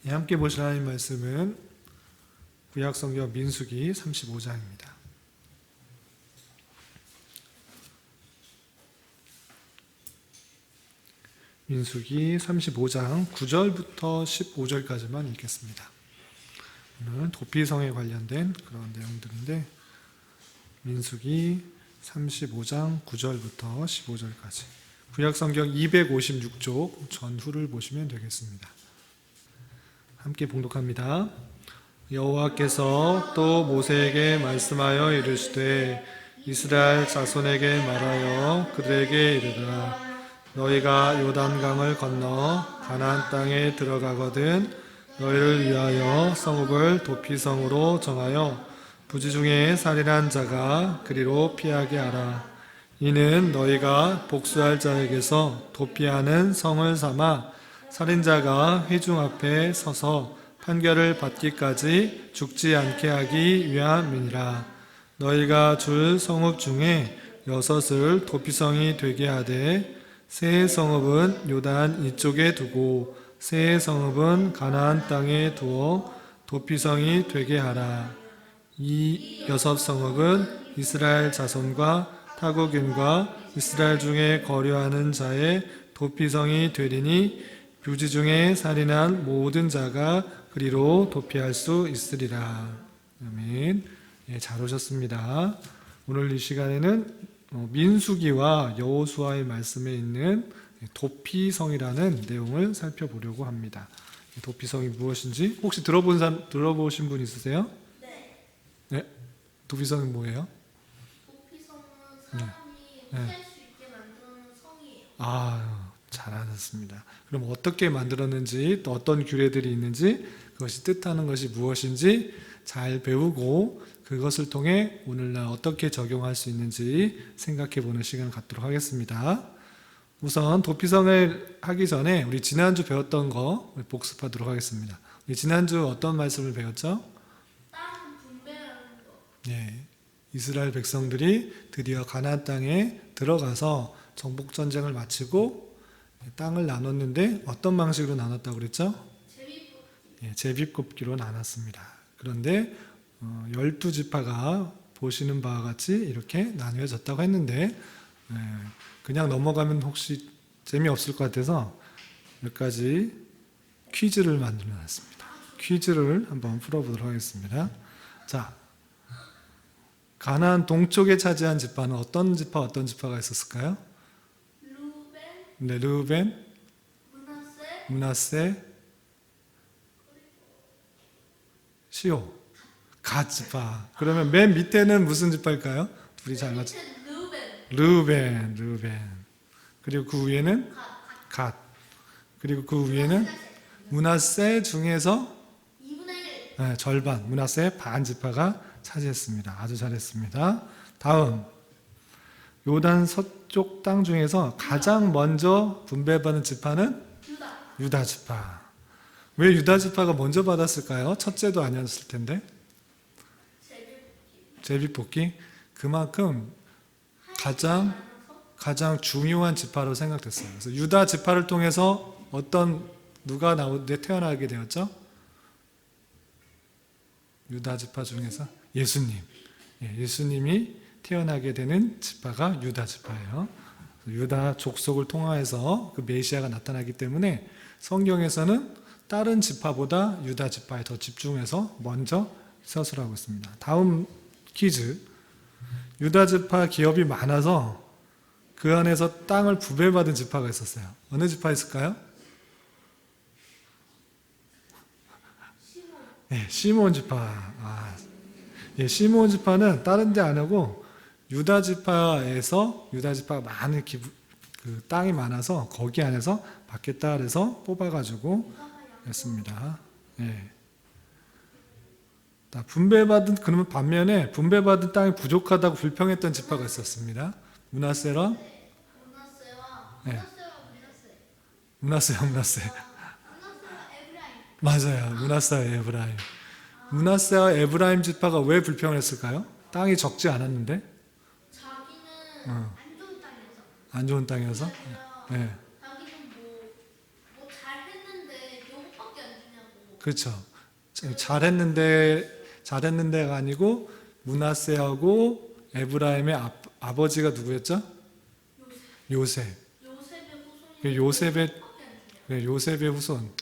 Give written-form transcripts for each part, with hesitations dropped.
함께 보실 하나님 말씀은 구약성경 민수기 35장입니다. 민수기 35장 9절부터 15절까지만 읽겠습니다. 오늘은 도피성에 관련된 그런 내용들인데 민수기 35장 9절부터 15절까지 구약성경 256쪽 전후를 보시면 되겠습니다. 함께 봉독합니다. 여호와께서 또 모세에게 말씀하여 이르시되 이스라엘 자손에게 말하여 그들에게 이르라. 너희가 요단강을 건너 가나안 땅에 들어가거든 너희를 위하여 성읍을 도피성으로 정하여 부지 중에 살인한 자가 그리로 피하게 하라. 이는 너희가 복수할 자에게서 도피하는 성을 삼아 살인자가 회중 앞에 서서 판결을 받기까지 죽지 않게 하기 위함이니라. 너희가 줄 성읍 중에 6을 도피성이 되게 하되 세 성읍은 요단 이쪽에 두고 세 성읍은 가나안 땅에 두어 도피성이 되게 하라. 이 6 성읍은 이스라엘 자손과 타국인과 이스라엘 중에 거류하는 자의 도피성이 되리니 부지 중에 살인한 모든 자가 그리로 도피할 수 있으리라. 아멘. 잘 오셨습니다. 오늘 이 시간에는 민수기와 여호수아의 말씀에 있는 도피성이라는 내용을 살펴보려고 합니다. 도피성이 무엇인지 혹시 들어보신 분 있으세요? 네. 도피성은 뭐예요? 도피성은 사람이 피할 수 있게 만드는 성이에요. 잘하셨습니다. 그럼 어떻게 만들었는지 또 어떤 규례들이 있는지 그것이 뜻하는 것이 무엇인지 잘 배우고 그것을 통해 오늘날 어떻게 적용할 수 있는지 생각해보는 시간을 갖도록 하겠습니다. 우선 도피성을 하기 전에 우리 지난주 배웠던 거 복습하도록 하겠습니다. 우리 지난주 어떤 말씀을 배웠죠? 땅 분배하는 거. 네, 이스라엘 백성들이 드디어 가나안 땅에 들어가서 정복전쟁을 마치고 땅을 나눴는데 어떤 방식으로 나눴다고 그랬죠? 제비뽑기로 나눴습니다. 그런데 12지파가 보시는 바와 같이 이렇게 나뉘어졌다고 했는데 그냥 넘어가면 혹시 재미없을 것 같아서 몇 가지 퀴즈를 만들어 놨습니다. 퀴즈를 한번 풀어보도록 하겠습니다. 자, 가나안 동쪽에 차지한 지파는 어떤 지파가 있었을까요? 르우벤, 므낫세, 시오, 갓 지파. 그러면 맨 밑에는 무슨 지파일까요? 둘이 잘 맞죠? 르우벤. 그리고 그 위에는 갓. 그리고 그 위에는 므낫세 중에서 2분의 1. 절반, 므낫세 반 지파가 차지했습니다. 아주 잘했습니다. 다음, 요단 서쪽 땅 중에서 가장 먼저 분배받은 지파는 유다 지파. 왜 유다 지파가 먼저 받았을까요? 첫째도 아니었을 텐데. 제비뽑기. 그만큼 가장 중요한 지파로 생각됐어요. 그래서 유다 지파를 통해서 누가 태어나게 되었죠? 유다 지파 중에서 예수님. 예수님이 태어나게 되는 지파가 유다 지파예요. 유다 족속을 통하여서 그 메시아가 나타나기 때문에 성경에서는 다른 지파보다 유다 지파에 더 집중해서 먼저 서술하고 있습니다. 다음 퀴즈. 유다 지파 기업이 많아서 그 안에서 땅을 부배받은 지파가 있었어요. 어느 지파 있을까요? 시몬 지파. 시몬 지파는 다른 데 안 하고 유다 지파가 많은 그 땅이 많아서 거기 안에서 받겠다 그래서 뽑아가지고 했습니다. 그러면 반면에 분배받은 땅이 부족하다고 불평했던 지파가 있었습니다. 므낫세와 맞아요. 므낫세와 에브라임. 므낫세와 에브라임 지파가 왜 불평을 했을까요? 땅이 적지 않았는데? 자기는 안 좋은 땅이어서? 자기는 뭐 잘했는데 요것밖에 안 주냐고. 그렇죠. 잘했는데가 아니고 므낫세하고 에브라임의 아버지가 누구였죠? 요셉. 요셉의 요셉의 후손,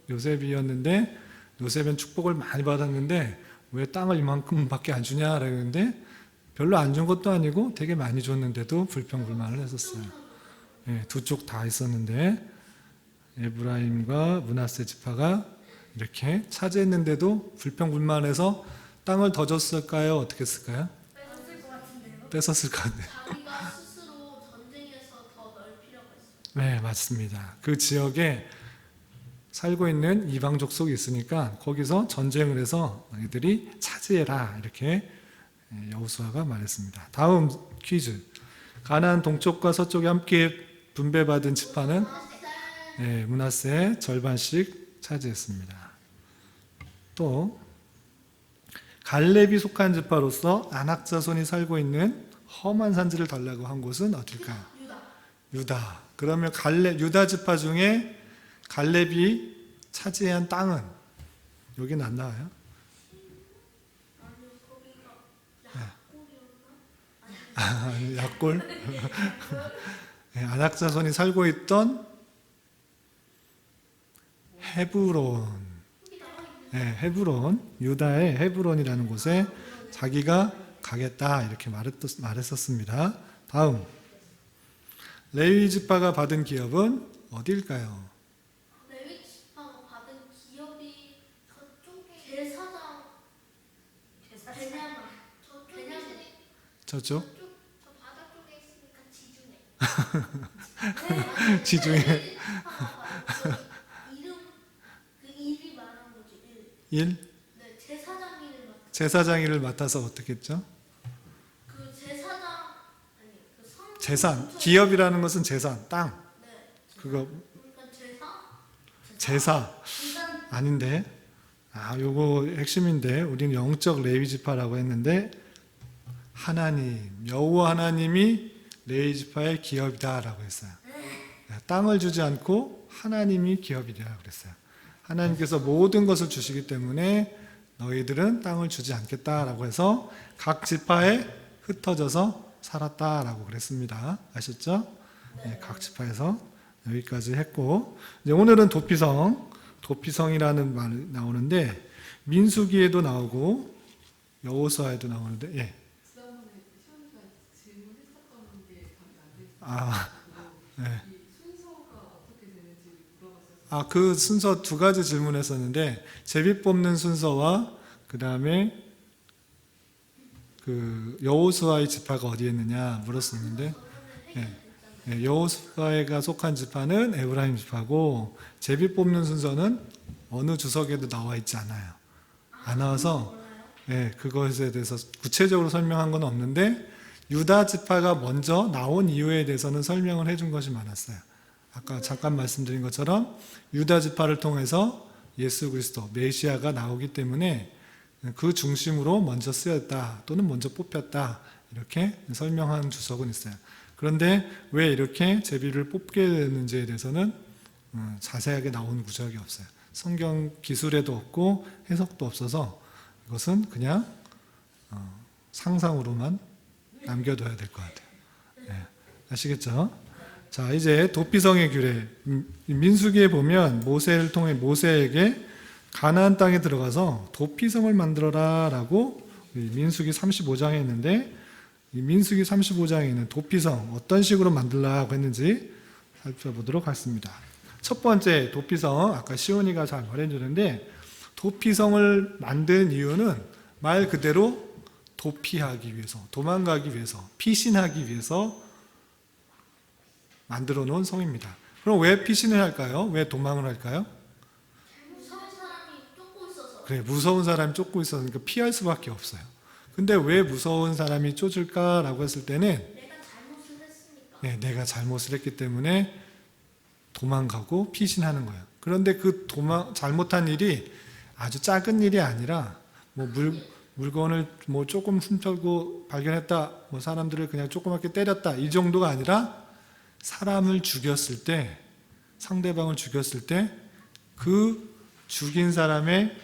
요셉이었는데 요셉은 축복을 많이 받았는데 왜 땅을 이만큼밖에 안 주냐 그러는데 별로 안 준 것도 아니고 되게 많이 줬는데도 불평불만을 했었어요. 예, 두 쪽 다 있었는데 에브라임과 므낫세 지파가 이렇게 차지했는데도 불평불만해서 땅을 더 줬을까요? 어떻게 했을까요? 뺏었을 것 같은데요? 뺏었을 것 같아요. 자기가 스스로 전쟁에서 더 넓히려고 했어요. 네, 맞습니다. 그 지역에 살고 있는 이방 족속이 있으니까 거기서 전쟁을 해서 너희들이 차지해라 이렇게 여호수아가 말했습니다. 다음 퀴즈. 가나안 동쪽과 서쪽에 함께 분배받은 지파는 므낫세의 절반씩 차지했습니다. 또 갈렙이 속한 지파로서 아낙 자손이 살고 있는 험한 산지를 달라고 한 곳은 어딜까요? 유다. 그러면 유다 지파 중에 갈렙이 차지한 땅은 여기는 안 나와요? 약골? 네, 아낙 자손이 살고 있던 헤브론. 네, 헤브론, 유다의 헤브론이라는 곳에 자기가 가겠다 이렇게 말했었습니다. 다음, 레위 지파가 받은 기업은 어디일까요? 레위 지파가 받은 기업이 저쪽에 제사장 베냐민 저쪽? 저 바다 쪽에 있으니까 지중해. 지중해. 레위 지파가 받은 이름 그 일이 말한 거지. 일. 1. 네, 제사장 일을 맡은. 제사장 일을 맡아서 어떻게 했죠? 그 제사장 아니 그 성. 재산. 기업이라는 것은 재산, 땅. 네. 그거 그러니까 제사 재산. 아닌데. 요거 핵심인데 우리는 영적 레위 지파라고 했는데 하나님, 여호와 하나님이 레위 지파의 기업이다라고 했어요. 땅을 주지 않고 하나님이 기업이라고 그랬어요. 하나님께서 모든 것을 주시기 때문에 너희들은 땅을 주지 않겠다라고 해서 각 지파에 흩어져서 살았다라고 그랬습니다. 아셨죠? 네, 각 지파에서 여기까지 했고 이제 오늘은 도피성이라는 말이 나오는데 민수기에도 나오고 여호수아에도 나오는데 예. 지난번에 시원이가 질문했었던 게 답이 안 됐어요. 네. 이 순서가 어떻게 되는지 물어봤었어요. 그 순서 두 가지 질문했었는데 제비 뽑는 순서와 그 다음에 그 여호수아의 지파가 어디에 있느냐 물었었는데 여호수아가 속한 지파는 에브라임 지파고 제비 뽑는 순서는 어느 주석에도 나와 있지 않아요. 안 나와서 그것에 대해서 구체적으로 설명한 건 없는데 유다 지파가 먼저 나온 이유에 대해서는 설명을 해준 것이 많았어요. 아까 잠깐 말씀드린 것처럼 유다 지파를 통해서 예수 그리스도 메시아가 나오기 때문에 그 중심으로 먼저 쓰였다 또는 먼저 뽑혔다 이렇게 설명한 주석은 있어요. 그런데 왜 이렇게 제비를 뽑게 되는지에 대해서는 자세하게 나온 구절이 없어요. 성경 기술에도 없고 해석도 없어서 이것은 그냥 상상으로만 남겨둬야 될 것 같아요. 네, 아시겠죠? 자, 이제 도피성의 규례. 민수기에 보면 모세를 통해 모세에게 가나안 땅에 들어가서 도피성을 만들어라라고 민수기 35장에 있는데 이 민수기 35장에 있는 도피성 어떤 식으로 만들라고 했는지 살펴보도록 하겠습니다. 첫 번째 도피성 아까 시온이가 잘 말해주는데 도피성을 만든 이유는 말 그대로 도피하기 위해서 도망가기 위해서 피신하기 위해서 만들어 놓은 성입니다. 그럼 왜 피신을 할까요? 왜 도망을 할까요? 무서운 사람이 쫓고 있어서. 그래, 무서운 사람이 쫓고 있었으니까 피할 수밖에 없어요. 근데 왜 무서운 사람이 쫓을까라고 했을 때는 내가 잘못을 했으니까. 내가 잘못을 했기 때문에 도망가고 피신하는 거예요. 그런데 그 잘못한 일이 아주 작은 일이 아니라 물건을 조금 훔쳐고 발견했다, 사람들을 그냥 조그맣게 때렸다 이 정도가 아니라 사람을 죽였을 때, 상대방을 죽였을 때 그 죽인 사람의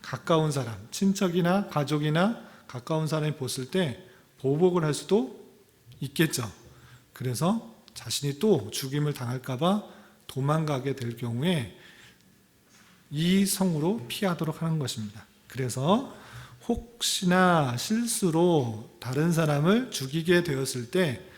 가까운 사람, 친척이나 가족이나 가까운 사람이 봤을 때 보복을 할 수도 있겠죠. 그래서 자신이 또 죽임을 당할까봐 도망가게 될 경우에 이 성으로 피하도록 하는 것입니다. 그래서 혹시나 실수로 다른 사람을 죽이게 되었을 때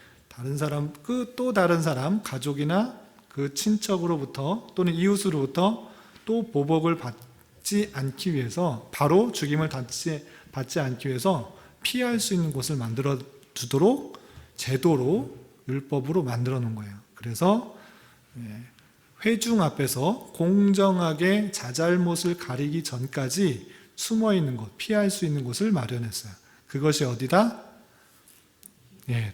또 다른 사람, 가족이나 그 친척으로부터 또는 이웃으로부터 또 보복을 받지 않기 위해서, 바로 죽임을 받지 않기 위해서 피할 수 있는 곳을 만들어 두도록 제도로, 율법으로 만들어 놓은 거예요. 그래서 회중 앞에서 공정하게 자잘못을 가리기 전까지 숨어 있는 곳, 피할 수 있는 곳을 마련했어요. 그것이 어디다?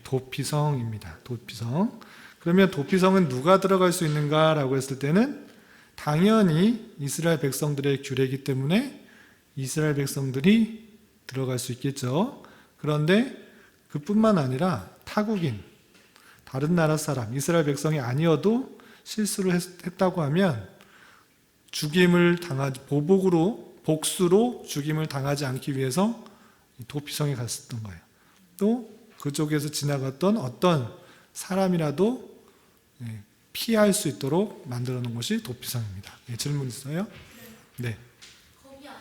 도피성입니다. 도피성. 그러면 도피성은 누가 들어갈 수 있는가라고 했을 때는 당연히 이스라엘 백성들의 규례이기 때문에 이스라엘 백성들이 들어갈 수 있겠죠. 그런데 그뿐만 아니라 타국인, 다른 나라 사람, 이스라엘 백성이 아니어도 실수를 했다고 하면 복수로 죽임을 당하지 않기 위해서 도피성에 갔었던 거예요. 또 그쪽에서 지나갔던 어떤 사람이라도 피할 수 있도록 만들어 놓은 것이 도피성입니다. 질문 있어요? 네. 거기 안에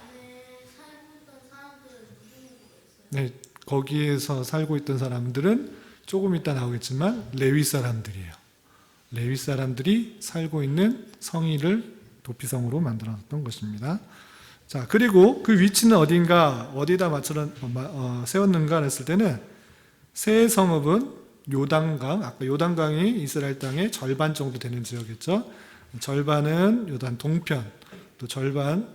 살고 있던 사람들은 누구누구가 있어요? 네, 거기에서 살고 있던 사람들은 조금 이따 나오겠지만 레위 사람들이에요. 레위 사람들이 살고 있는 성의를 도피성으로 만들어 놨던 것입니다. 자, 그리고 그 위치는 어디다 세웠는가 했을 때는 새 성읍은 요단강, 아까 요단강이 이스라엘 땅의 절반 정도 되는 지역이었죠. 절반은 요단 동편, 또 절반은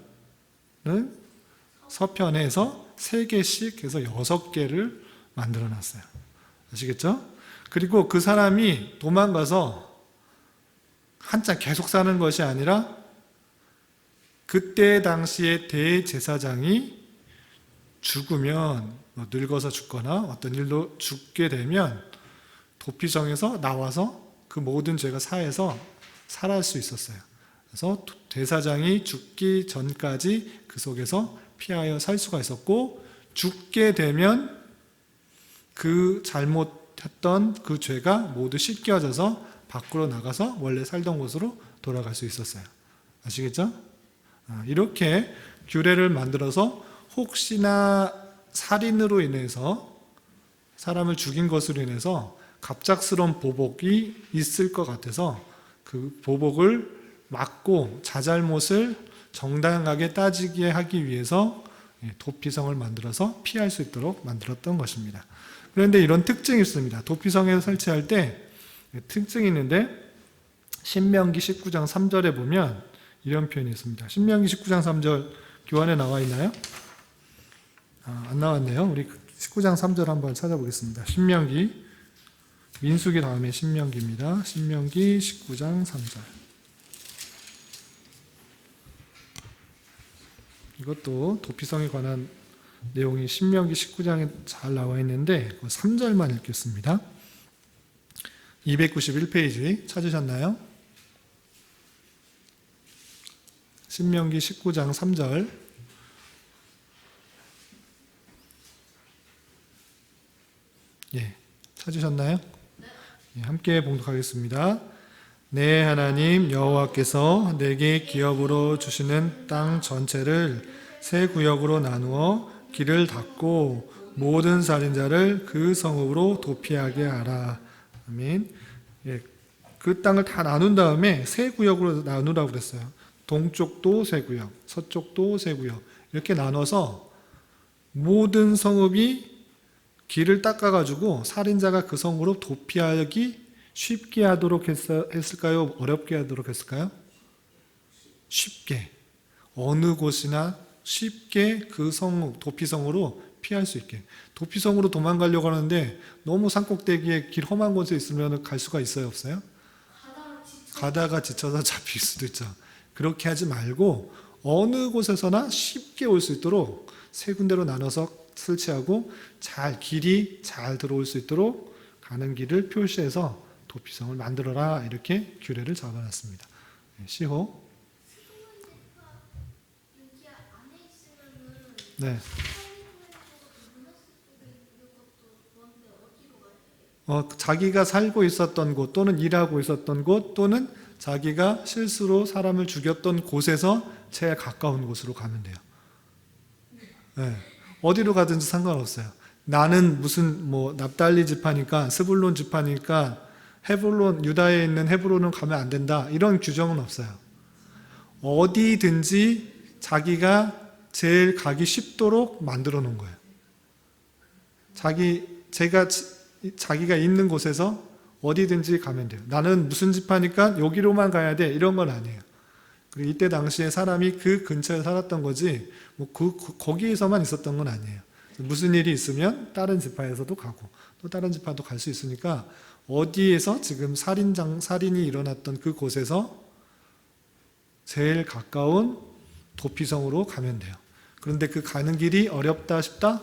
서편에서 3개씩 해서 6개를 만들어 놨어요. 아시겠죠? 그리고 그 사람이 도망가서 한참 계속 사는 것이 아니라 그때 당시에 대제사장이 죽으면, 늙어서 죽거나 어떤 일로 죽게 되면 도피성에서 나와서 그 모든 죄가 사해서 살아갈 수 있었어요. 그래서 대사장이 죽기 전까지 그 속에서 피하여 살 수가 있었고, 죽게 되면 그 잘못했던 그 죄가 모두 씻겨져서 밖으로 나가서 원래 살던 곳으로 돌아갈 수 있었어요. 아시겠죠? 이렇게 규례를 만들어서 혹시나 살인으로 인해서, 사람을 죽인 것으로 인해서 갑작스러운 보복이 있을 것 같아서 그 보복을 막고 자잘못을 정당하게 따지게 하기 위해서 도피성을 만들어서 피할 수 있도록 만들었던 것입니다. 그런데 이런 특징이 있습니다. 도피성에 설치할 때 특징이 있는데, 신명기 19장 3절에 보면 이런 표현이 있습니다. 신명기 19장 3절 교환에 나와 있나요? 안 나왔네요. 우리 19장 3절 한번 찾아보겠습니다. 신명기, 민수기 다음에 신명기입니다. 신명기 19장 3절. 이것도 도피성에 관한 내용이 신명기 19장에 잘 나와 있는데 3절만 읽겠습니다. 291페이지 찾으셨나요? 신명기 19장 3절. 찾으셨나요? 함께 봉독하겠습니다. 내 하나님 여호와께서 내게 기업으로 주시는 땅 전체를 세 구역으로 나누어 길을 닫고 모든 살인자를 그 성읍으로 도피하게 하라. 아멘. 그 땅을 다 나눈 다음에 세 구역으로 나누라고 그랬어요. 동쪽도 세 구역, 서쪽도 세 구역, 이렇게 나눠서 모든 성읍이 길을 닦아가지고 살인자가 그 성으로 도피하기 쉽게 하도록 했을까요? 어렵게 하도록 했을까요? 쉽게. 어느 곳이나 쉽게 그 도피성으로 피할 수 있게. 도피성으로 도망가려고 하는데 너무 산꼭대기에 길 험한 곳에 있으면 갈 수가 있어요? 없어요? 가다가 지쳐서 잡힐 수도 있죠. 그렇게 하지 말고 어느 곳에서나 쉽게 올 수 있도록 세 군데로 나눠서 설치하고 길이 잘 들어올 수 있도록 가는 길을 표시해서 도피성을 만들어라, 이렇게 규례를 잡아놨습니다. 시호. 네. 자기가 살고 있었던 곳 또는 일하고 있었던 곳 또는 자기가 실수로 사람을 죽였던 곳에서 제일 가까운 곳으로 가면 돼요. 네. 어디로 가든지 상관없어요. 나는 무슨 납달리 지파니까 스불론 지파니까 헤브론 유다에 있는 헤브론은 가면 안 된다. 이런 규정은 없어요. 어디든지 자기가 제일 가기 쉽도록 만들어 놓은 거예요. 자기가 있는 곳에서 어디든지 가면 돼요. 나는 무슨 지파니까 여기로만 가야 돼. 이런 건 아니에요. 그리고 이때 당시에 사람이 그 근처에 살았던 거지, 거기에서만 있었던 건 아니에요. 무슨 일이 있으면 다른 지파에서도 가고, 또 다른 지파도 갈 수 있으니까, 어디에서 지금 살인이 일어났던 그 곳에서 제일 가까운 도피성으로 가면 돼요. 그런데 그 가는 길이 어렵다 싶다?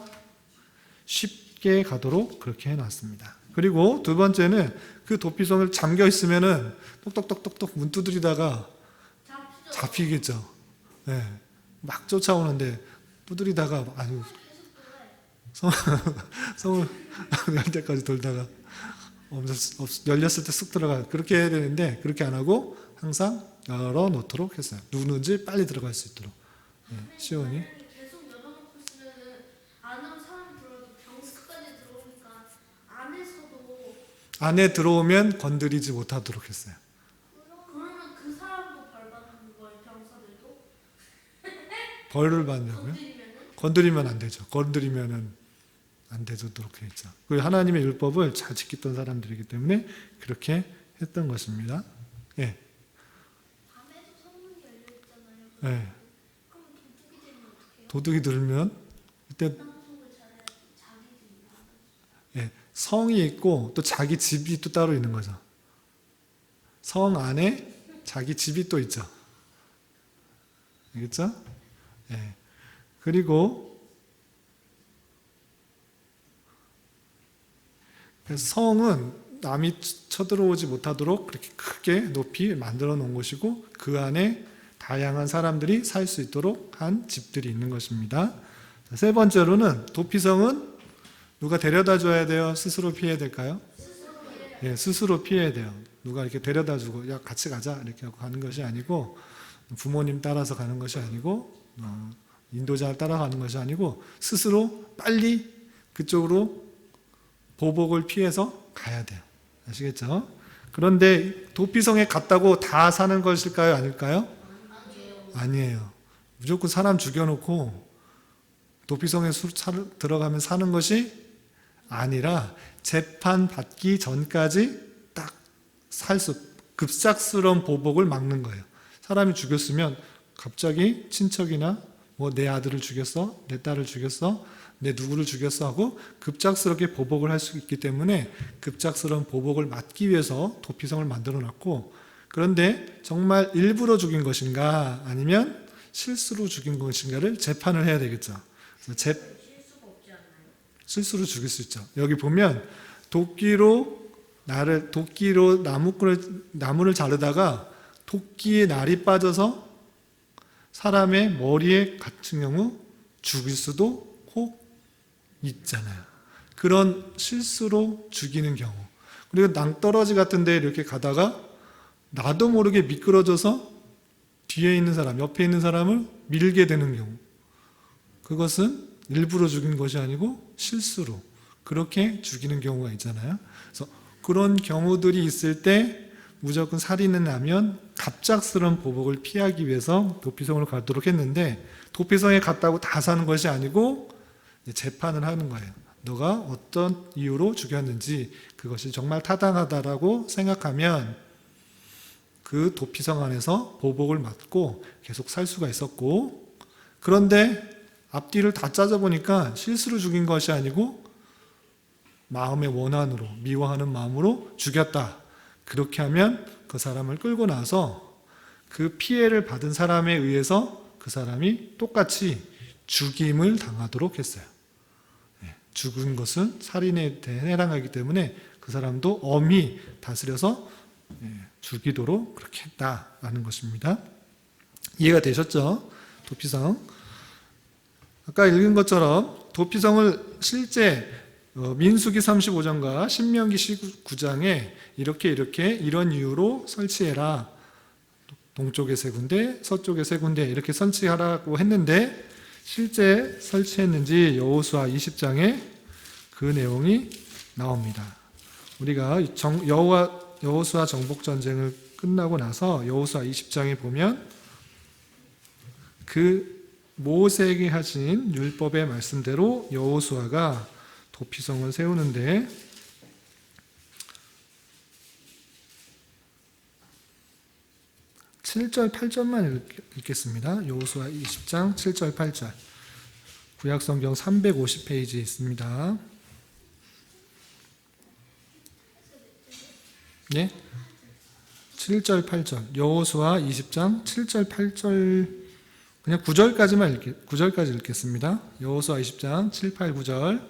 쉽게 가도록 그렇게 해놨습니다. 그리고 두 번째는 그 도피성을 잠겨 있으면은 똑똑똑똑똑 문 두드리다가 잡히겠죠. 네. 막 쫓아오는데 두드리다가 성을 열 때까지 돌다가 열렸을 때 쑥 들어가. 그렇게 해야 되는데 그렇게 안 하고 항상 열어놓도록 했어요. 누구든지 빨리 들어갈 수 있도록. 네. 시온이 계속 열어놓고 있으면은 안으로 사람이 들어도 병 끝까지 들어오니까 안에 들어오면 건드리지 못하도록 했어요. 그러면 그 사람도 벌 받는 거예요, 병사들도? 벌을 받냐고요? 건드리면 안 되죠. 건드리면은 안 되도록 해 있죠. 그 하나님의 율법을 잘 지켰던 사람들이기 때문에 그렇게 했던 것입니다. 예. 밤에도 성문이 열려 있잖아요. 예. 그럼 도둑이 되면 어떡해요? 도둑이 들면 그때 방송을 잘해야지 자기 집이 예, 성이 있고 또 자기 집이 또 따로 있는 거죠. 성 안에 자기 집이 또 있죠. 알겠죠? 예. 그리고 성은 남이 쳐들어오지 못하도록 그렇게 크게 높이 만들어 놓은 것이고 그 안에 다양한 사람들이 살 수 있도록 한 집들이 있는 것입니다. 세 번째로는 도피성은 누가 데려다 줘야 돼요? 스스로 피해야 될까요? 예, 스스로 피해야 돼요. 누가 이렇게 데려다 주고 야 같이 가자 이렇게 하고 가는 것이 아니고 부모님 따라서 가는 것이 아니고 인도자를 따라가는 것이 아니고 스스로 빨리 그쪽으로 보복을 피해서 가야 돼요. 아시겠죠? 그런데 도피성에 갔다고 다 사는 것일까요? 아닐까요? 아니에요. 무조건 사람 죽여놓고 도피성에 들어가면 사는 것이 아니라 재판 받기 전까지 딱 급작스러운 보복을 막는 거예요. 사람이 죽였으면 갑자기 친척이나 내 아들을 죽였어, 내 딸을 죽였어, 내 누구를 죽였어 하고 급작스럽게 보복을 할 수 있기 때문에 급작스러운 보복을 막기 위해서 도피성을 만들어 놨고, 그런데 정말 일부러 죽인 것인가 아니면 실수로 죽인 것인가를 재판을 해야 되겠죠. 실수로 죽일 수 있죠. 여기 보면 도끼로 나무를 자르다가 도끼에 날이 빠져서 사람의 머리에 갇힌 경우 죽일 수도 혹 있잖아요. 그런 실수로 죽이는 경우. 그리고 낭떠러지 같은 데 이렇게 가다가 나도 모르게 미끄러져서 뒤에 있는 사람, 옆에 있는 사람을 밀게 되는 경우. 그것은 일부러 죽인 것이 아니고 실수로 그렇게 죽이는 경우가 있잖아요. 그래서 그런 경우들이 있을 때 무조건 살인을 하면 갑작스러운 보복을 피하기 위해서 도피성을 가도록 했는데, 도피성에 갔다고 다 사는 것이 아니고 재판을 하는 거예요. 너가 어떤 이유로 죽였는지, 그것이 정말 타당하다라고 생각하면 그 도피성 안에서 보복을 맞고 계속 살 수가 있었고, 그런데 앞뒤를 다 짜져보니까 실수로 죽인 것이 아니고 마음의 원한으로, 미워하는 마음으로 죽였다. 그렇게 하면 그 사람을 끌고 나서 그 피해를 받은 사람에 의해서 그 사람이 똑같이 죽임을 당하도록 했어요. 죽은 것은 살인에 해당하기 때문에 그 사람도 엄히 다스려서 죽이도록 그렇게 했다라는 것입니다. 이해가 되셨죠? 도피성. 아까 읽은 것처럼 도피성을 실제 민수기 35장과 신명기 19장에 이렇게 이런 이유로 설치해라. 동쪽에 3군데, 서쪽에 3군데 이렇게 설치하라고 했는데 실제 설치했는지 여호수아 20장에 그 내용이 나옵니다. 우리가 여호수아 정복 전쟁을 끝나고 나서 여호수아 20장에 보면 그 모세에게 하신 율법의 말씀대로 여호수아가 도피성을 세우는데 7절, 8절만 읽겠습니다. 여호수아 20장 7절, 8절. 구약성경 350페이지에 있습니다. 예? 7절, 8절. 여호수아 20장 7절, 8절 그냥 9절까지 읽겠습니다. 여호수아 20장 7, 8, 9절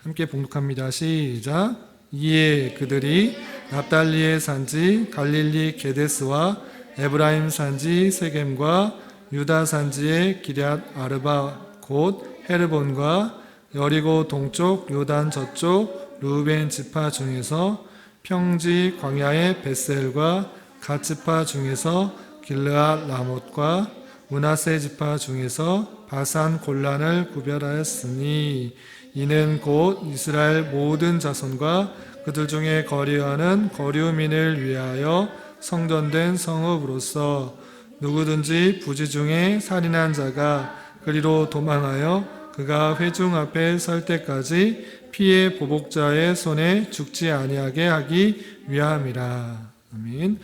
함께 봉독합니다. 시작. 이에 그들이 납달리의 산지 갈릴리 게데스와 에브라임 산지 세겜과 유다 산지의 기럇 아르바 곧 헤르본과 여리고 동쪽 요단 저쪽 르우벤 지파 중에서 평지 광야의 벳셀과 갓 지파 중에서 길르앗 라못과 므낫세 지파 중에서 바산 골란을 구별하였으니 이는 곧 이스라엘 모든 자손과 그들 중에 거류하는 거류민을 위하여 성전된 성읍으로서 누구든지 부지 중에 살인한 자가 그리로 도망하여 그가 회중 앞에 설 때까지 피의 보복자의 손에 죽지 아니하게 하기 위함이라. 아멘.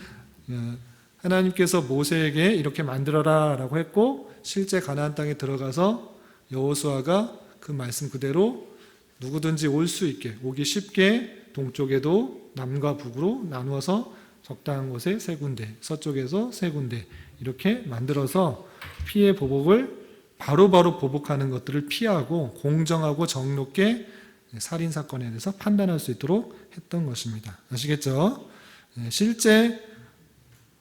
하나님께서 모세에게 이렇게 만들어라 라고 했고 실제 가나안 땅에 들어가서 여호수아가 그 말씀 그대로 누구든지 올 수 있게 오기 쉽게 동쪽에도 남과 북으로 나누어서 적당한 곳에 3군데, 서쪽에서 3군데 이렇게 만들어서 피의 보복을 바로바로 보복하는 것들을 피하고 공정하고 정롭게 살인사건에 대해서 판단할 수 있도록 했던 것입니다. 아시겠죠? 실제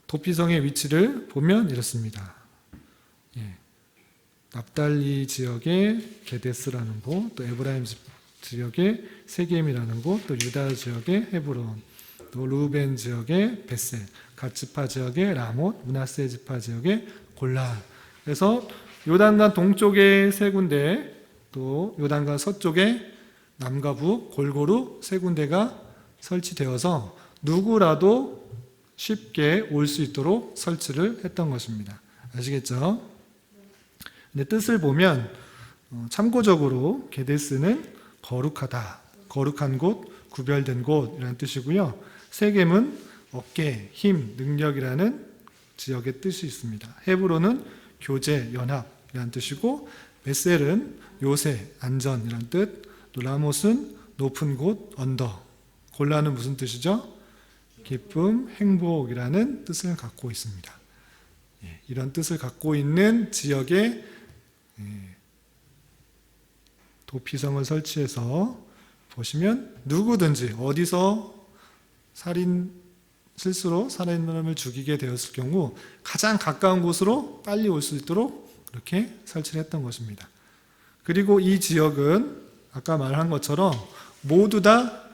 도피성의 위치를 보면 이렇습니다. 납달리 지역의 게데스라는 곳, 또 에브라임 지역의 세겜이라는 곳, 또 유다 지역의 헤브론, 또 루벤 지역의 벳셀, 갓 지파 지역의 라못, 므낫세 지파 지역의 골란. 그래서 요단강 동쪽에 3군데, 또 요단강 서쪽에 남과 북 골고루 3군데가 설치되어서 누구라도 쉽게 올 수 있도록 설치를 했던 것입니다. 아시겠죠? 근데 뜻을 보면 참고적으로 게데스는 거룩하다, 거룩한 곳, 구별된 곳이라는 뜻이고요. 세겜은 어깨, 힘, 능력이라는 지역의 뜻이 있습니다. 헤브론은 교제, 연합이라는 뜻이고 벳셀은 요새, 안전이라는 뜻, 또 라못은 높은 곳, 언덕, 골란은 무슨 뜻이죠? 기쁨, 행복이라는 뜻을 갖고 있습니다. 이런 뜻을 갖고 있는 지역에 도피성을 설치해서 보시면 누구든지 어디서 실수로 살인범을 죽이게 되었을 경우 가장 가까운 곳으로 빨리 올 수 있도록 그렇게 설치를 했던 것입니다. 그리고 이 지역은 아까 말한 것처럼 모두 다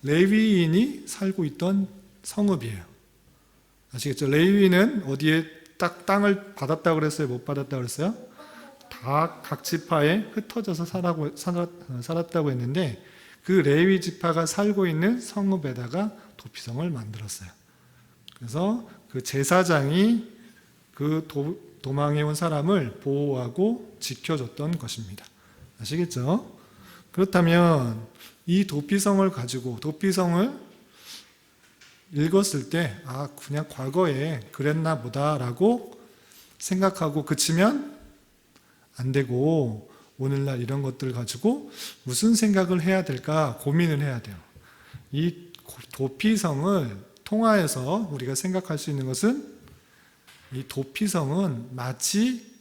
레위인이 살고 있던 성읍이에요. 아시겠죠? 레위인은 어디에 딱 땅을 받았다고 그랬어요? 못 받았다고 그랬어요? 다 각 지파에 흩어져서 살았다고 했는데 그 레위 지파가 살고 있는 성읍에다가 도피성을 만들었어요. 그래서 그 제사장이 그 도망해온 사람을 보호하고 지켜줬던 것입니다. 아시겠죠? 그렇다면 이 도피성을 가지고 도피성을 읽었을 때 그냥 과거에 그랬나 보다라고 생각하고 그치면 안 되고 오늘날 이런 것들을 가지고 무슨 생각을 해야 될까 고민을 해야 돼요. 이 도피성을 통하여서 우리가 생각할 수 있는 것은 이 도피성은 마치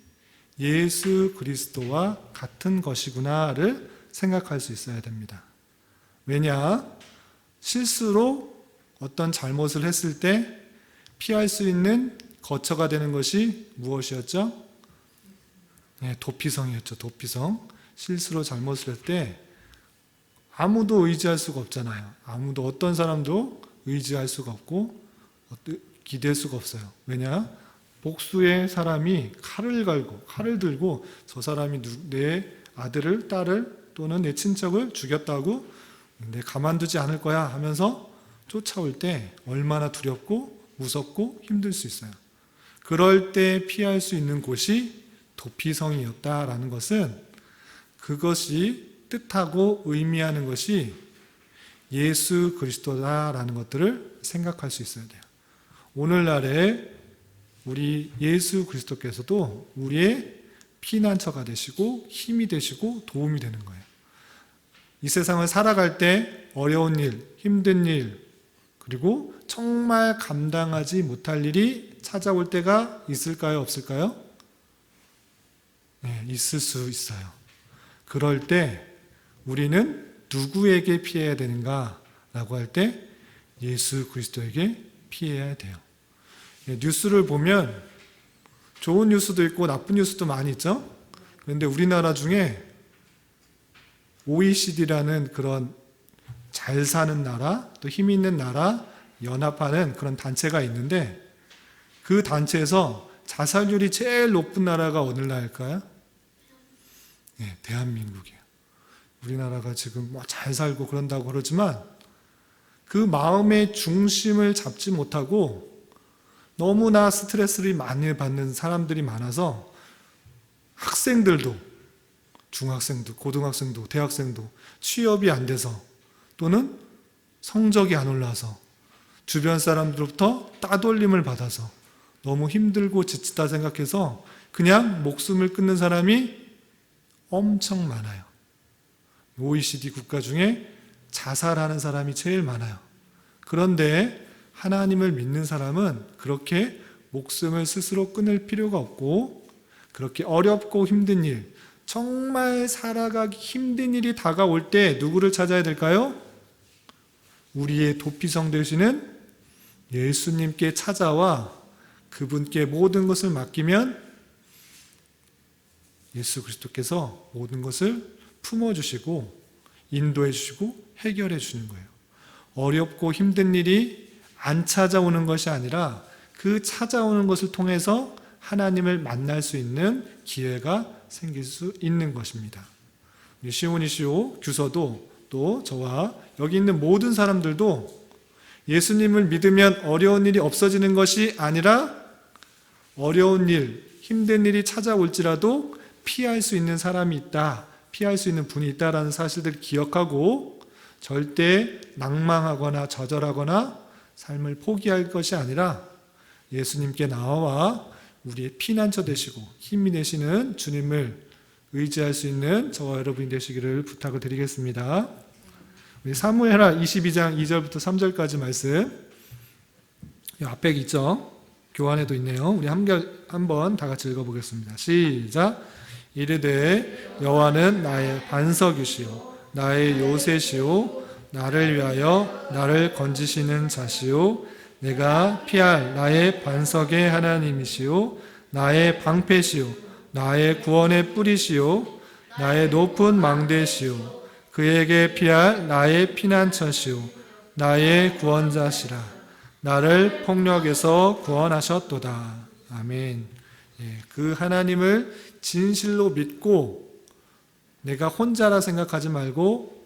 예수 그리스도와 같은 것이구나를 생각할 수 있어야 됩니다. 왜냐? 실수로 어떤 잘못을 했을 때 피할 수 있는 거처가 되는 것이 무엇이었죠? 도피성이었죠. 도피성. 실수로 잘못을 할 때 아무도 의지할 수가 없잖아요. 아무도 어떤 사람도 의지할 수가 없고 기댈 수가 없어요. 왜냐? 복수의 사람이 칼을 들고 저 사람이 내 아들을, 딸을 또는 내 친척을 죽였다고 내 가만두지 않을 거야 하면서 쫓아올 때 얼마나 두렵고 무섭고 힘들 수 있어요. 그럴 때 피할 수 있는 곳이 도피성이었다라는 것은 그것이 뜻하고 의미하는 것이 예수 그리스도다라는 것들을 생각할 수 있어야 돼요. 오늘날에 우리 예수 그리스도께서도 우리의 피난처가 되시고 힘이 되시고 도움이 되는 거예요. 이 세상을 살아갈 때 어려운 일, 힘든 일, 그리고 정말 감당하지 못할 일이 찾아올 때가 있을까요? 없을까요? 네, 있을 수 있어요. 그럴 때 우리는 누구에게 피해야 되는가라고 할 때 예수 그리스도에게 피해야 돼요. 뉴스를 보면 좋은 뉴스도 있고 나쁜 뉴스도 많이 있죠. 그런데 우리나라 중에 OECD라는 그런 잘 사는 나라, 또 힘 있는 나라 연합하는 그런 단체가 있는데 그 단체에서 자살률이 제일 높은 나라가 어느 나라일까요? 네, 대한민국이에요. 우리나라가 지금 잘 살고 그런다고 그러지만 그 마음의 중심을 잡지 못하고 너무나 스트레스를 많이 받는 사람들이 많아서 학생들도, 중학생도, 고등학생도, 대학생도 취업이 안 돼서 또는 성적이 안 올라서 주변 사람들로부터 따돌림을 받아서 너무 힘들고 지치다 생각해서 그냥 목숨을 끊는 사람이 엄청 많아요. OECD 국가 중에 자살하는 사람이 제일 많아요. 그런데 하나님을 믿는 사람은 그렇게 목숨을 스스로 끊을 필요가 없고 그렇게 어렵고 힘든 일, 정말 살아가기 힘든 일이 다가올 때 누구를 찾아야 될까요? 우리의 도피성 되시는 예수님께 찾아와 그분께 모든 것을 맡기면 예수 그리스도께서 모든 것을 품어주시고 인도해주시고 해결해주시는 거예요. 어렵고 힘든 일이 안 찾아오는 것이 아니라 그 찾아오는 것을 통해서 하나님을 만날 수 있는 기회가 생길 수 있는 것입니다. 시온이시오 규서도 또 저와 여기 있는 모든 사람들도 예수님을 믿으면 어려운 일이 없어지는 것이 아니라 어려운 일, 힘든 일이 찾아올지라도 피할 수 있는 사람이 있다, 피할 수 있는 분이 있다라는 사실들을 기억하고 절대 낭망하거나 좌절하거나 삶을 포기할 것이 아니라 예수님께 나와 우리의 피난처 되시고 힘이 되시는 주님을 의지할 수 있는 저와 여러분이 되시기를 부탁을 드리겠습니다. 우리 사무엘하 22장 2절부터 3절까지 말씀 앞에 있죠. 교환에도 있네요. 우리 한번 다 같이 읽어보겠습니다. 시작. 이르되 여호와는 나의 반석이시요 나의 요새시요 나를 위하여 나를 건지시는 자시요 내가 피할 나의 반석의 하나님이시요 나의 방패시요 나의 구원의 뿌리시요 나의 높은 망대시요 그에게 피할 나의 피난처시요 나의 구원자시라 나를 폭력에서 구원하셨도다. 아멘. 그 하나님을 진실로 믿고 내가 혼자라 생각하지 말고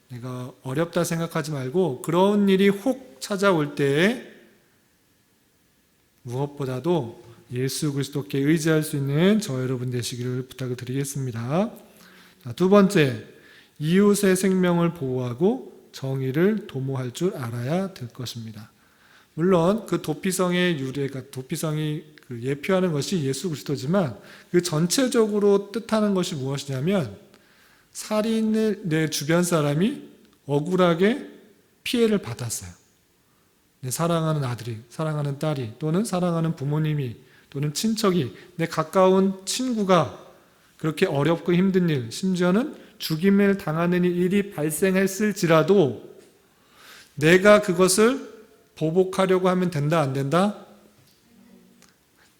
내가 어렵다 생각하지 말고 그런 일이 혹 찾아올 때에 무엇보다도 예수 그리스도께 의지할 수 있는 저 여러분 되시기를 부탁을 드리겠습니다. 두 번째, 이웃의 생명을 보호하고 정의를 도모할 줄 알아야 될 것입니다. 물론 그 도피성의 유래가 도피성이 예표하는 것이 예수 그리스도지만 그 전체적으로 뜻하는 것이 무엇이냐면 살인을 내 주변 사람이 억울하게 피해를 받았어요. 내 사랑하는 아들이, 사랑하는 딸이 또는 사랑하는 부모님이 또는 친척이 내 가까운 친구가 그렇게 어렵고 힘든 일, 심지어는 죽임을 당하는 일이 발생했을지라도 내가 그것을 보복하려고 하면 된다, 안 된다?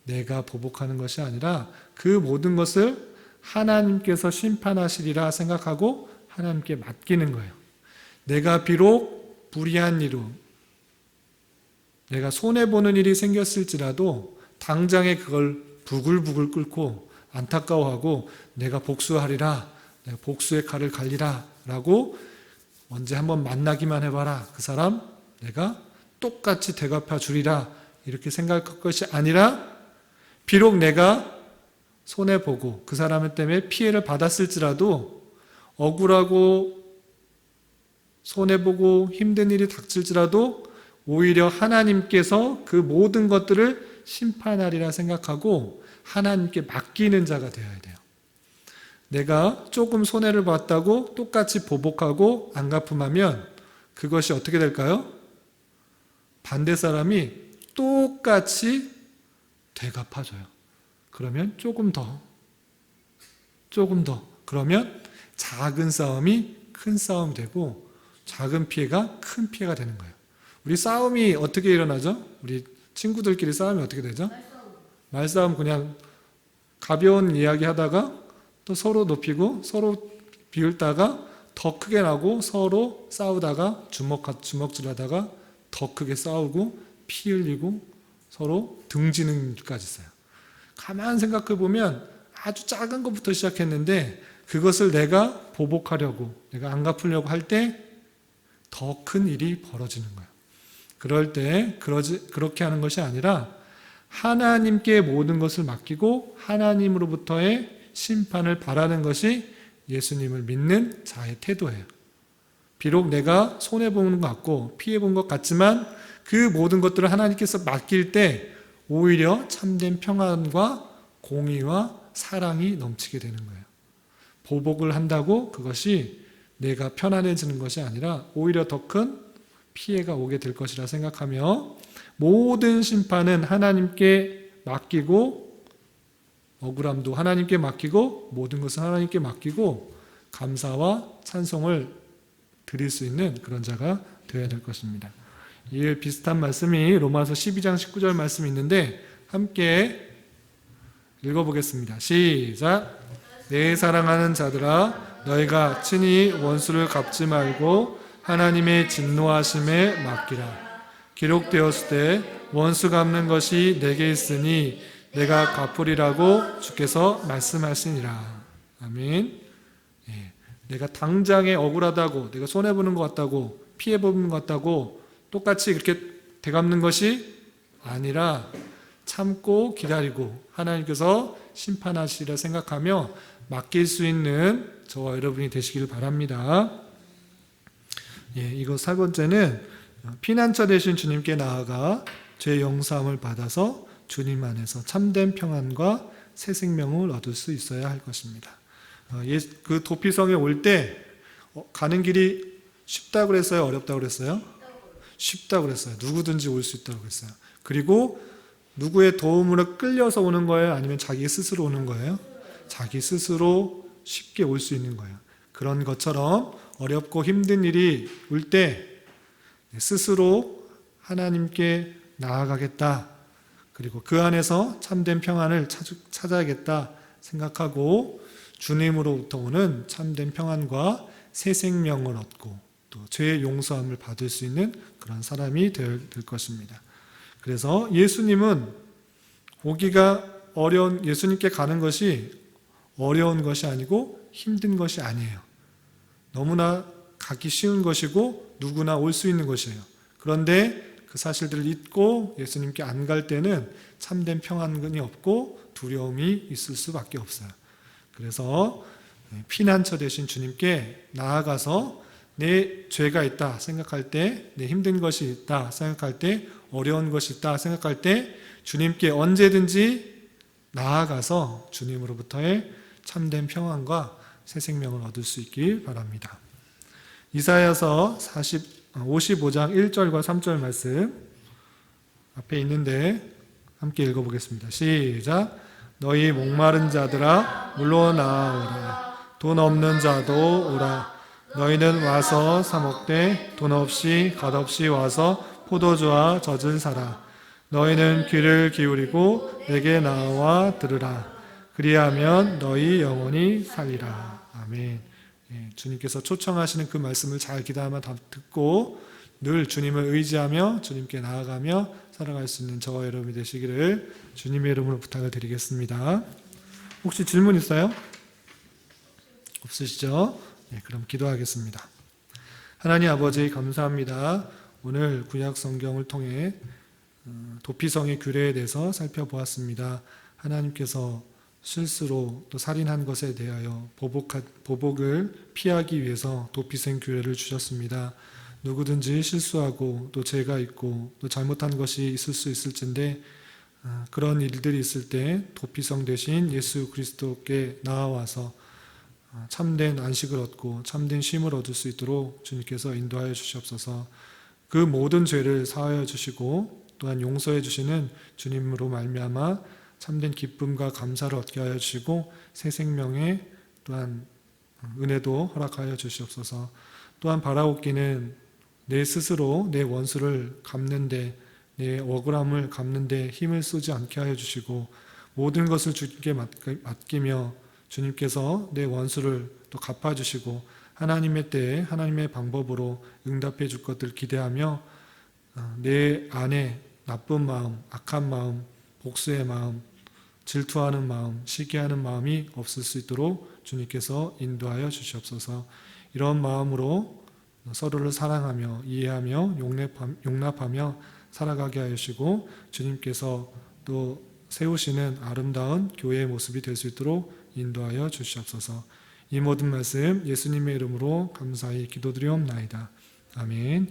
내가 보복하는 것이 아니라 그 모든 것을 하나님께서 심판하시리라 생각하고 하나님께 맡기는 거예요. 내가 비록 불의한 일로 내가 손해보는 일이 생겼을지라도 당장에 그걸 부글부글 끓고 안타까워하고 내가 복수하리라, 내가 복수의 칼을 갈리라 라고 언제 한번 만나기만 해봐라, 그 사람 내가 똑같이 대갚아 주리라, 이렇게 생각할 것이 아니라 비록 내가 손해보고 그 사람 때문에 피해를 받았을지라도 억울하고 손해보고 힘든 일이 닥칠지라도 오히려 하나님께서 그 모든 것들을 심판하리라 생각하고 하나님께 맡기는 자가 되어야 돼요. 내가 조금 손해를 봤다고 똑같이 보복하고 안 갚음하면 그것이 어떻게 될까요? 반대 사람이 똑같이 되갚아줘요. 그러면 조금 더 그러면 작은 싸움이 큰 싸움이 되고 작은 피해가 큰 피해가 되는 거예요. 우리 싸움이 어떻게 일어나죠? 우리 친구들끼리 싸움이 어떻게 되죠? 말싸움, 그냥 가벼운 이야기 하다가 또 서로 높이고 서로 비웃다가 더 크게 나고 서로 싸우다가 주먹질 하다가 더 크게 싸우고 피 흘리고 서로 등지는 일까지 있어요. 가만 생각해 보면 아주 작은 것부터 시작했는데 그것을 내가 보복하려고, 내가 안 갚으려고 할 때 더 큰 일이 벌어지는 거예요. 그럴 때 그렇게 하는 것이 아니라 하나님께 모든 것을 맡기고 하나님으로부터의 심판을 바라는 것이 예수님을 믿는 자의 태도예요. 비록 내가 손해보는 것 같고 피해본 것 같지만 그 모든 것들을 하나님께서 맡길 때 오히려 참된 평안과 공의와 사랑이 넘치게 되는 거예요. 보복을 한다고 그것이 내가 편안해지는 것이 아니라 오히려 더 큰 피해가 오게 될 것이라 생각하며 모든 심판은 하나님께 맡기고 억울함도 하나님께 맡기고 모든 것은 하나님께 맡기고 감사와 찬송을 드릴 수 있는 그런 자가 되어야 될 것입니다. 이에 비슷한 말씀이 로마서 12장 19절 말씀이 있는데 함께 읽어보겠습니다. 시작. 내 사랑하는 자들아 너희가 친히 원수를 갚지 말고 하나님의 진노하심에 맡기라. 기록되었을 때 원수 갚는 것이 내게 있으니 내가 갚으리라고 주께서 말씀하시니라. 아멘. 예, 내가 당장에 억울하다고, 내가 손해보는 것 같다고, 피해보는 것 같다고 똑같이 그렇게 되갚는 것이 아니라 참고 기다리고 하나님께서 심판하시리라 생각하며 맡길 수 있는 저와 여러분이 되시길 바랍니다. 예, 이거 세 번째는 피난처 되신 주님께 나아가 죄 용서함을 받아서 주님 안에서 참된 평안과 새 생명을 얻을 수 있어야 할 것입니다. 그 도피성에 올 때 가는 길이 쉽다고 그랬어요? 어렵다고 그랬어요? 쉽다고 그랬어요. 누구든지 올 수 있다고 그랬어요. 그리고 누구의 도움으로 끌려서 오는 거예요? 아니면 자기 스스로 오는 거예요? 자기 스스로 쉽게 올 수 있는 거예요. 그런 것처럼 어렵고 힘든 일이 올 때 스스로 하나님께 나아가겠다. 그리고 그 안에서 참된 평안을 찾아야겠다 생각하고 주님으로부터 오는 참된 평안과 새 생명을 얻고 또 죄의 용서함을 받을 수 있는 그런 사람이 될 것입니다. 그래서 예수님은 예수님께 가는 것이 어려운 것이 아니고 힘든 것이 아니에요. 너무나 가기 쉬운 것이고 누구나 올 수 있는 것이에요. 그런데 그 사실들을 잊고 예수님께 안 갈 때는 참된 평안이 없고 두려움이 있을 수밖에 없어요. 그래서 피난처 되신 주님께 나아가서 내 죄가 있다 생각할 때, 내 힘든 것이 있다 생각할 때, 어려운 것이 있다 생각할 때 주님께 언제든지 나아가서 주님으로부터의 참된 평안과 새 생명을 얻을 수 있길 바랍니다. 이사야서 55장 1절과 3절 말씀 앞에 있는데 함께 읽어보겠습니다. 시작. 너희 목마른 자들아 물러나오라. 돈 없는 자도 오라. 너희는 와서 사 먹되 돈 없이 값없이 와서 포도주와 젖을 사라. 너희는 귀를 기울이고 내게 나와 들으라. 그리하면 너희 영혼이 살리라. 아멘. 예, 주님께서 초청하시는 그 말씀을 잘 기다하며 듣고 늘 주님을 의지하며 주님께 나아가며 살아갈 수 있는 저와 여러분이 되시기를 주님의 이름으로 부탁을 드리겠습니다. 혹시 질문 있어요? 없으시죠? 네, 그럼 기도하겠습니다. 하나님 아버지 감사합니다. 오늘 구약 성경을 통해 도피성의 규례에 대해서 살펴보았습니다. 하나님께서 실수로 또 살인한 것에 대하여 보복을 피하기 위해서 도피성 규례를 주셨습니다. 누구든지 실수하고 또 죄가 있고 또 잘못한 것이 있을 수 있을진데 그런 일들이 있을 때 도피성 대신 예수 그리스도께 나아와서 참된 안식을 얻고 참된 쉼을 얻을 수 있도록 주님께서 인도하여 주시옵소서. 그 모든 죄를 사하여 주시고 또한 용서해 주시는 주님으로 말미암아 참된 기쁨과 감사를 얻게 하여 주시고 새 생명의 또한 은혜도 허락하여 주시옵소서. 또한 바라옵기는 내 스스로 내 원수를 갚는데 내 억울함을 갚는데 힘을 쓰지 않게 하여 주시고 모든 것을 주님께 맡기며 주님께서 내 원수를 또 갚아주시고 하나님의 때에 하나님의 방법으로 응답해 줄 것들 기대하며 내 안에 나쁜 마음, 악한 마음, 복수의 마음, 질투하는 마음, 시기하는 마음이 없을 수 있도록 주님께서 인도하여 주시옵소서. 이런 마음으로 서로를 사랑하며 이해하며 용납하며 살아가게 하여 주시고 주님께서 또 세우시는 아름다운 교회의 모습이 될 수 있도록 인도하여 주시옵소서. 이 모든 말씀 예수님의 이름으로 감사히 기도드리옵나이다. 아멘.